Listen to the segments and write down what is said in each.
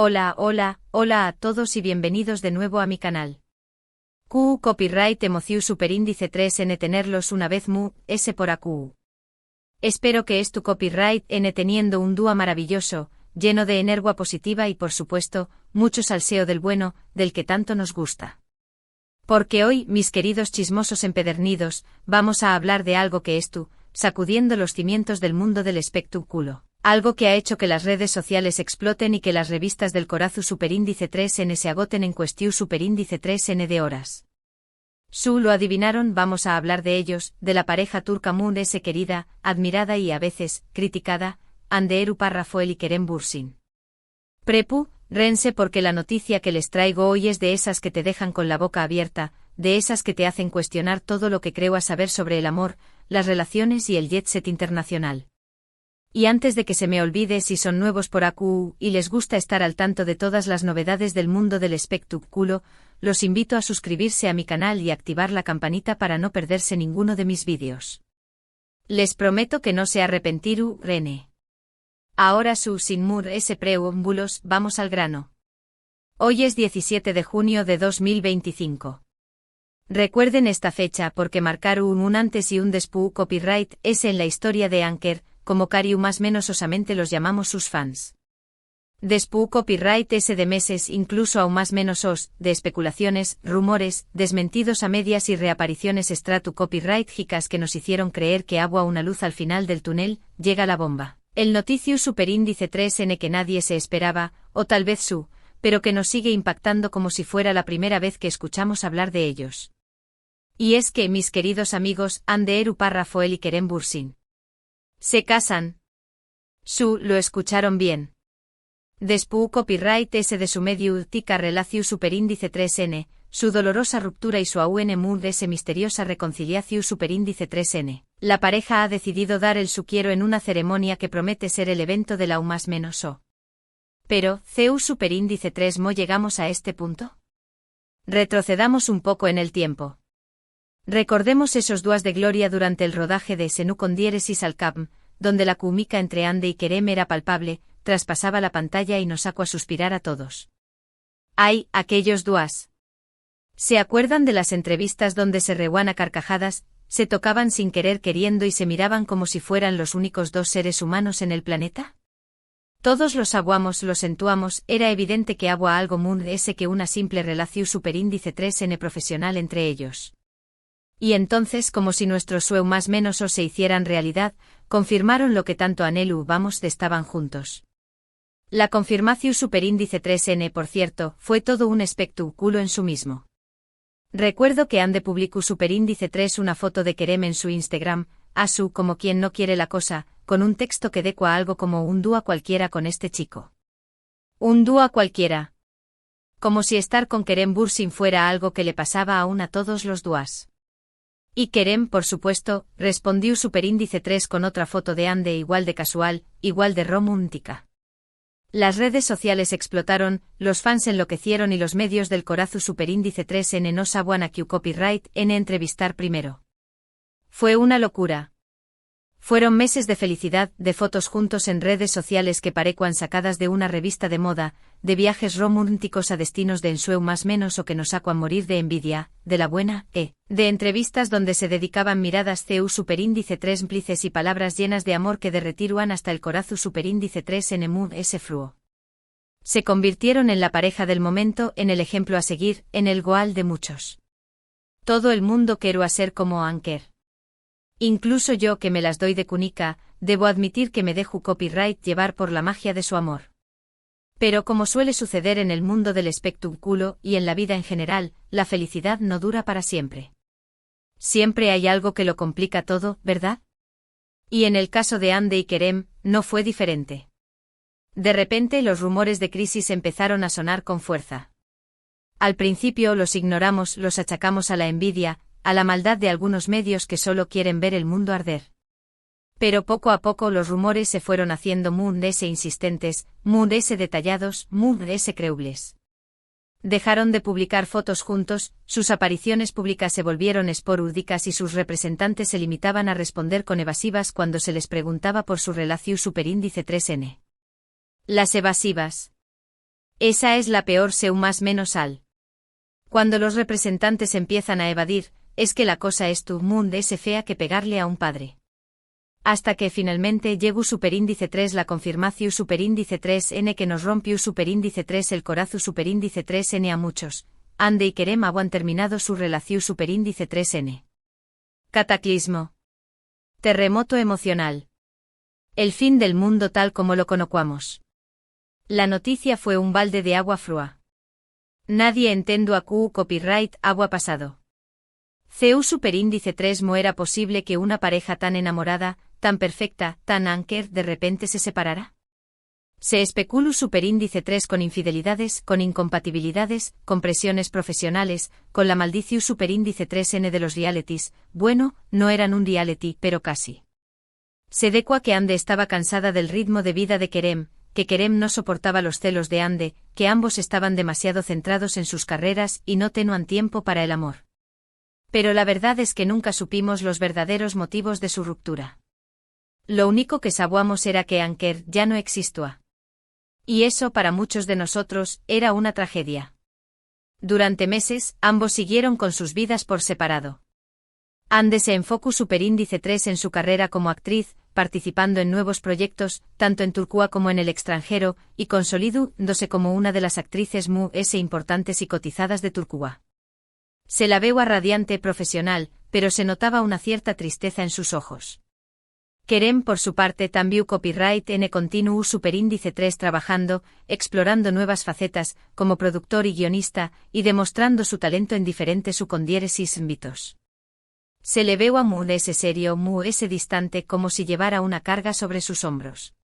Hola a todos y bienvenidos de nuevo a mi canal. QU Copyright Emociu Superíndice 3N tenerlos una vez mu, S por AQ. Espero que es tu copyright N teniendo un dúo maravilloso, lleno de energía positiva y por supuesto, mucho salseo del bueno, del que tanto nos gusta. Porque hoy, mis queridos chismosos empedernidos, vamos a hablar de algo que es tú, sacudiendo los cimientos del mundo del espectáculo. Algo que ha hecho que las redes sociales exploten y que las revistas del Corazu Superíndice 3N se agoten en cuestión Superíndice 3N de horas. Lo adivinaron, vamos a hablar de ellos, de la pareja turca Moon S querida, admirada y a veces, criticada, Hande Rafael y Kerem Bürsin. Prepu, rense porque la noticia que les traigo hoy es de esas que te dejan con la boca abierta, de esas que te hacen cuestionar todo lo que creo a saber sobre el amor, las relaciones y el jet set internacional. Y antes de que se me olvide, si son nuevos por AQ y les gusta estar al tanto de todas las novedades del mundo del espectáculo, los invito a suscribirse a mi canal y activar la campanita para no perderse ninguno de mis vídeos. Les prometo que no se arrepentirú, Rene. Ahora sin más preámbulos, vamos al grano. Hoy es 17 de junio de 2025. Recuerden esta fecha porque marcaron un antes y un después copyright es en la historia de Anker, como cariu más menos osamente los llamamos sus fans. Después copyright ese de meses incluso aún más menos de especulaciones, rumores, desmentidos a medias y reapariciones stratu copyright jicas que nos hicieron creer que había una luz al final del túnel, llega la bomba. El noticiu superíndice 3N que nadie se esperaba, o tal vez pero que nos sigue impactando como si fuera la primera vez que escuchamos hablar de ellos. Y es que, mis queridos amigos, Hande Rafael y Kerem Bürsin se casan. Lo escucharon bien. Después copyright ese de su medio tica relaciu superíndice 3N, su dolorosa ruptura y su aún mood ese misteriosa reconciliaciu superíndice 3N. La pareja ha decidido dar el su quiero en una ceremonia que promete ser el evento de la aún más menos Pero, CEU superíndice 3 ¿mo llegamos a este punto? Retrocedamos un poco en el tiempo. Recordemos esos días de gloria durante el rodaje de Senu con diéresis al Capm, donde la química entre Hande y Kerem era palpable, traspasaba la pantalla y nos sacó a suspirar a todos. ¡Ay, aquellos días! ¿Se acuerdan de las entrevistas donde se rehuían a carcajadas, se tocaban sin querer queriendo y se miraban como si fueran los únicos dos seres humanos en el planeta? Todos los aguamos, los sentuamos, era evidente que había algo Moon ese que una simple relación superíndice 3N profesional entre ellos. Y entonces, como si nuestros sueños más menos se hicieran realidad, confirmaron lo que tanto anhelábamos de estaban juntos. La confirmación superíndice 3N, por cierto, fue todo un espectáculo en su mismo. Recuerdo que Hande publicó superíndice 3 una foto de Kerem en su Instagram, como quien no quiere la cosa, con un texto que decua algo como un dúo cualquiera con este chico. Un dúo cualquiera. Como si estar con Kerem Bürsin fuera algo que le pasaba aún a todos los dúas. Y Kerem, por supuesto, respondió superíndice 3 con otra foto de Hande igual de casual, igual de romántica. Las redes sociales explotaron, los fans enloquecieron y los medios del Corazu superíndice 3N no sabían a Q copyright en entrevistar primero. Fue una locura. Fueron meses de felicidad, de fotos juntos en redes sociales que parecían sacadas de una revista de moda, de viajes románticos a destinos de ensueu más menos o que nos sacuan morir de envidia, de la buena, de entrevistas donde se dedicaban miradas CEU superíndice 3 cómplices y palabras llenas de amor que derretiruan hasta el Corazu superíndice 3N mood ese fluo. Se convirtieron en la pareja del momento, en el ejemplo a seguir, en el goal de muchos. Todo el mundo quiero a ser como Anker. Incluso yo que me las doy de cunica, debo admitir que me dejo copyright llevar por la magia de su amor. Pero como suele suceder en el mundo del espectáculo y en la vida en general, la felicidad no dura para siempre. Siempre hay algo que lo complica todo, ¿verdad? Y en el caso de Hande y Kerem, no fue diferente. De repente los rumores de crisis empezaron a sonar con fuerza. Al principio los ignoramos, los achacamos a la envidia, a la maldad de algunos medios que solo quieren ver el mundo arder. Pero poco a poco los rumores se fueron haciendo Moon S insistentes, Moon S detallados, Moon S creíbles. Dejaron de publicar fotos juntos, sus apariciones públicas se volvieron esporádicas y sus representantes se limitaban a responder con evasivas cuando se les preguntaba por su relación superíndice 3N. Las evasivas. Esa es la peor seu más menos al. Cuando los representantes empiezan a evadir, es que la cosa es tu mund es fea que pegarle a un padre. Hasta que finalmente llegó superíndice 3 la confirmación superíndice 3n que nos rompió superíndice 3 el corazo superíndice 3n a muchos. Ande y querem han terminado su relación superíndice 3n. Cataclismo. Terremoto emocional. El fin del mundo tal como lo conocemos. La noticia fue un balde de agua fría. Nadie entendo a copyright agua pasado. CU superíndice 3 mo era posible que una pareja tan enamorada, tan perfecta, tan anker de repente se separara. Se especulu superíndice 3 con infidelidades, con incompatibilidades, con presiones profesionales, con la maldición superíndice 3n de los realities, bueno, no eran un reality, pero casi. Se decua que Ande estaba cansada del ritmo de vida de Kerem, que Kerem no soportaba los celos de Ande, que ambos estaban demasiado centrados en sus carreras y no tenían tiempo para el amor. Pero la verdad es que nunca supimos los verdaderos motivos de su ruptura. Lo único que sabíamos era que Anker ya no existía. Y eso para muchos de nosotros era una tragedia. Durante meses, ambos siguieron con sus vidas por separado. Ande se enfocó superíndice 3 en su carrera como actriz, participando en nuevos proyectos, tanto en Turquía como en el extranjero, y consolidándose como una de las actrices más importantes y cotizadas de Turquía. Se la veo radiante profesional, pero se notaba una cierta tristeza en sus ojos. Kerem por su parte también copyright n continuo superíndice 3 trabajando, explorando nuevas facetas, como productor y guionista, y demostrando su talento en diferentes subcondiéresis ámbitos. Se le veo a Mu ese serio, Mu ese distante como si llevara una carga sobre sus hombros.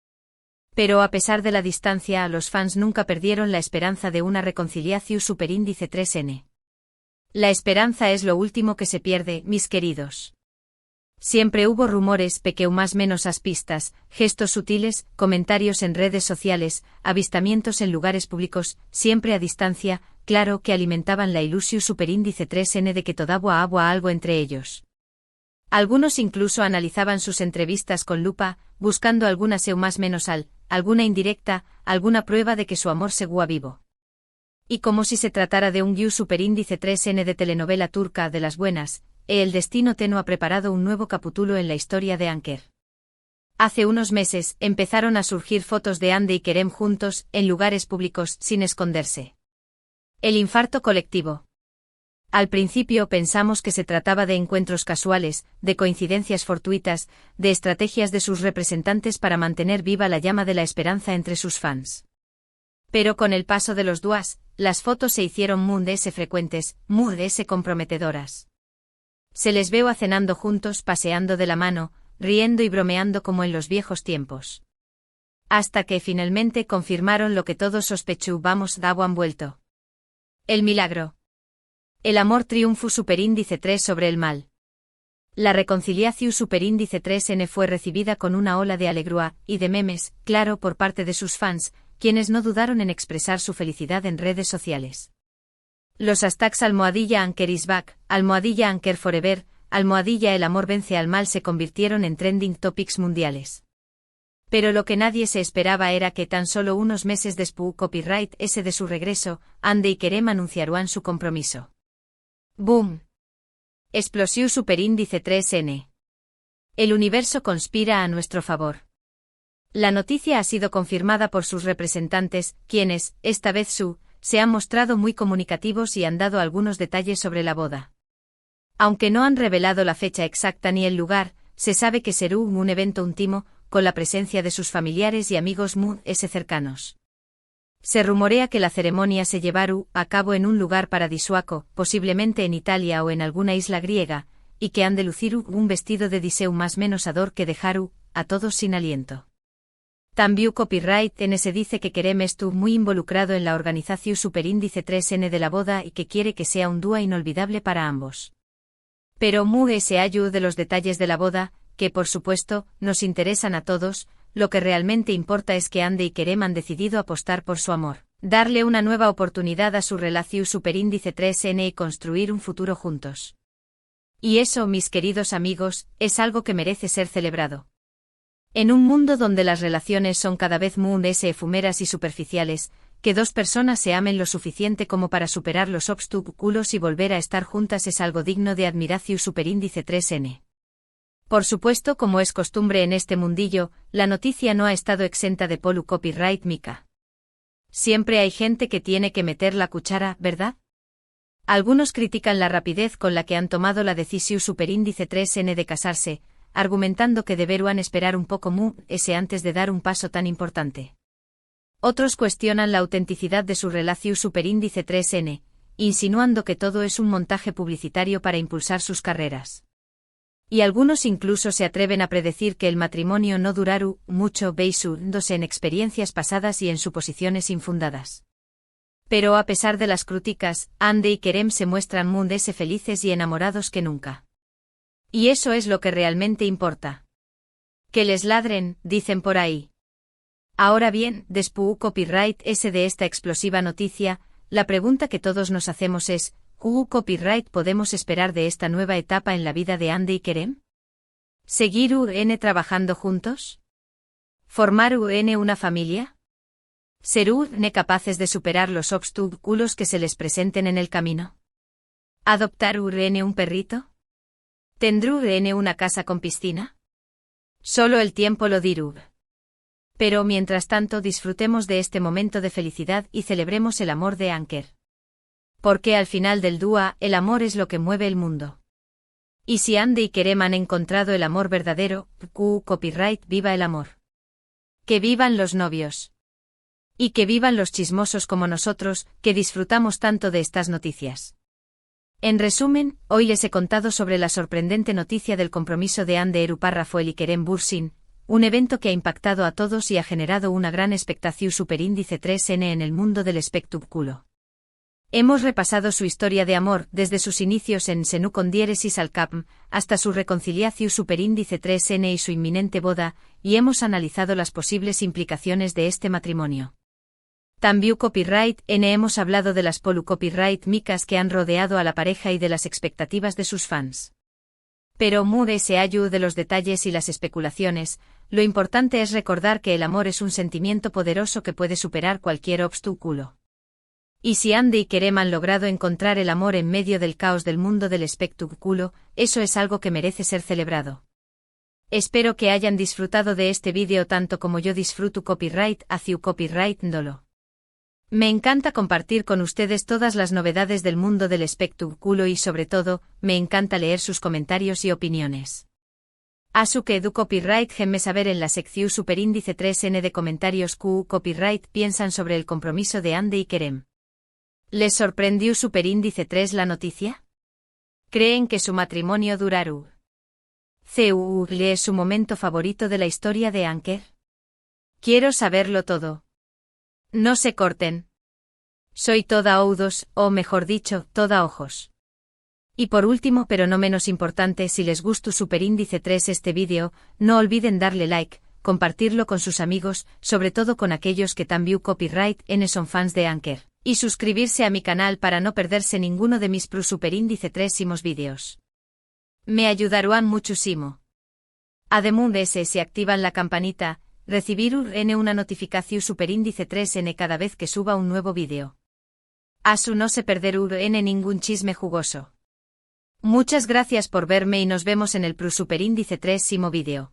Pero a pesar de la distancia, los fans nunca perdieron la esperanza de una reconciliación superíndice 3n. La esperanza es lo último que se pierde, mis queridos. Siempre hubo rumores, más menos pistas, gestos sutiles, comentarios en redes sociales, avistamientos en lugares públicos, siempre a distancia, claro que alimentaban la ilusión superíndice 3n de que todavía había algo entre ellos. Algunos incluso analizaban sus entrevistas con lupa, buscando alguna seu más menos alguna indirecta, alguna prueba de que su amor seguía vivo. Y como si se tratara de un guiu superíndice 3n de telenovela turca de las buenas, el destino teno ha preparado un nuevo capítulo en la historia de Anker. Hace unos meses empezaron a surgir fotos de Ande y Kerem juntos, en lugares públicos, sin esconderse. El infarto colectivo. Al principio pensamos que se trataba de encuentros casuales, de coincidencias fortuitas, de estrategias de sus representantes para mantener viva la llama de la esperanza entre sus fans. Pero con el paso de los días, las fotos se hicieron muy frecuentes, muy comprometedoras. Se les veo cenando juntos, paseando de la mano, riendo y bromeando como en los viejos tiempos. Hasta que finalmente confirmaron lo que todos sospechábamos daban vuelto. El milagro. El amor triunfo superíndice 3 sobre el mal. La reconciliación superíndice 3n fue recibida con una ola de alegría y de memes, claro, por parte de sus fans, quienes no dudaron en expresar su felicidad en redes sociales. Los hashtags #Anker is back, #Anker forever, #el amor vence al mal se convirtieron en trending topics mundiales. Pero lo que nadie se esperaba era que tan solo unos meses después copyright ese de su regreso, Ande y Kerem anunciarían su compromiso. ¡Boom! Explosión superíndice 3n. El universo conspira a nuestro favor. La noticia ha sido confirmada por sus representantes, quienes, esta vez se han mostrado muy comunicativos y han dado algunos detalles sobre la boda. Aunque no han revelado la fecha exacta ni el lugar, se sabe que será un evento íntimo, con la presencia de sus familiares y amigos muy cercanos. Se rumorea que la ceremonia se llevará a cabo en un lugar paradisíaco, posiblemente en Italia o en alguna isla griega, y que han de lucir un vestido de diseu más menos ador que dejaru a todos sin aliento. También copyright n se dice que Kerem estuvo muy involucrado en la organización superíndice 3n de la boda y que quiere que sea un dúo inolvidable para ambos. Pero muy se hallu de los detalles de la boda, que por supuesto, nos interesan a todos, lo que realmente importa es que Ande y Kerem han decidido apostar por su amor, darle una nueva oportunidad a su relación superíndice 3n y construir un futuro juntos. Y eso, mis queridos amigos, es algo que merece ser celebrado. En un mundo donde las relaciones son cada vez más efímeras y superficiales, Que dos personas se amen lo suficiente como para superar los obstáculos y volver a estar juntas es algo digno de admiración superíndice 3n. Por supuesto, como es costumbre en este mundillo, la noticia no ha estado exenta de polu copyright mica. Siempre hay gente que tiene que meter la cuchara, ¿verdad? Algunos critican la rapidez con la que han tomado la decisión superíndice 3n de casarse, argumentando que deberían esperar un poco antes de dar un paso tan importante. Otros cuestionan la autenticidad de su relación superíndice 3n, insinuando que todo es un montaje publicitario para impulsar sus carreras. Y algunos incluso se atreven a predecir que el matrimonio no durará mucho basándose en experiencias pasadas y en suposiciones infundadas. Pero a pesar de las críticas, Ande y Kerem se muestran más felices y enamorados que nunca. Y eso es lo que realmente importa. Que les ladren, dicen por ahí. Ahora bien, después copyright de esta explosiva noticia, la pregunta que todos nos hacemos es, ¿qué copyright podemos esperar de esta nueva etapa en la vida de Ande y Kerem? ¿Seguir trabajando juntos? ¿Formar una familia? ¿Ser capaces de superar los obstáculos que se les presenten en el camino? ¿Adoptar un perrito? ¿Tendrá una casa con piscina? Solo el tiempo lo dirá. Pero mientras tanto disfrutemos de este momento de felicidad y celebremos el amor de Anker. Porque al final del día, el amor es lo que mueve el mundo. Y si Ande y Kerem han encontrado el amor verdadero, copyright viva el amor. Que vivan los novios. Y que vivan los chismosos como nosotros, que disfrutamos tanto de estas noticias. En resumen, hoy les he contado sobre la sorprendente noticia del compromiso de Ande Eruparrafoel y Kerem Bürsin, un evento que ha impactado a todos y ha generado una gran expectación superíndice 3n en el mundo del espectáculo. Hemos repasado su historia de amor, desde sus inicios en Senu con diéresis al Capm, hasta su reconciliación superíndice 3n y su inminente boda, y hemos analizado las posibles implicaciones de este matrimonio. También copyright n hemos hablado de las polu copyright micas que han rodeado a la pareja y de las expectativas de sus fans. Pero se ayuda de los detalles y las especulaciones, lo importante es recordar que el amor es un sentimiento poderoso que puede superar cualquier obstáculo. Y si Ande y Kerem han logrado encontrar el amor en medio del caos del mundo del espectáculo, eso es algo que merece ser celebrado. Espero que hayan disfrutado de este vídeo tanto como yo disfruto copyright hacia copyright dolo. Me encanta compartir con ustedes todas las novedades del mundo del espectáculo y sobre todo, me encanta leer sus comentarios y opiniones. Asu que du copyright me saber en la sección superíndice 3n de comentarios copyright piensan sobre el compromiso de Ande y Kerem. ¿Les sorprendió superíndice 3 la noticia? ¿Creen que su matrimonio durará? ¿Es su momento favorito de la historia de Anker? Quiero saberlo todo. No se corten. Soy toda oídos, o mejor dicho, toda ojos. Y por último pero no menos importante, si les gustó superíndice 3 este vídeo, no olviden darle like, compartirlo con sus amigos, sobre todo con aquellos que también copyright n son fans de Anker, y suscribirse a mi canal para no perderse ninguno de mis superíndice 3 vídeos. Me ayudarán muchísimo. Además de ese, si activan la campanita, recibir una notificación superíndice 3n cada vez que suba un nuevo vídeo. Asu no se perder ningún chisme jugoso. Muchas gracias por verme y nos vemos en el superíndice 3 vídeo.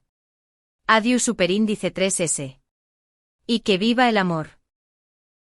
Adiós superíndice 3s. Y que viva el amor.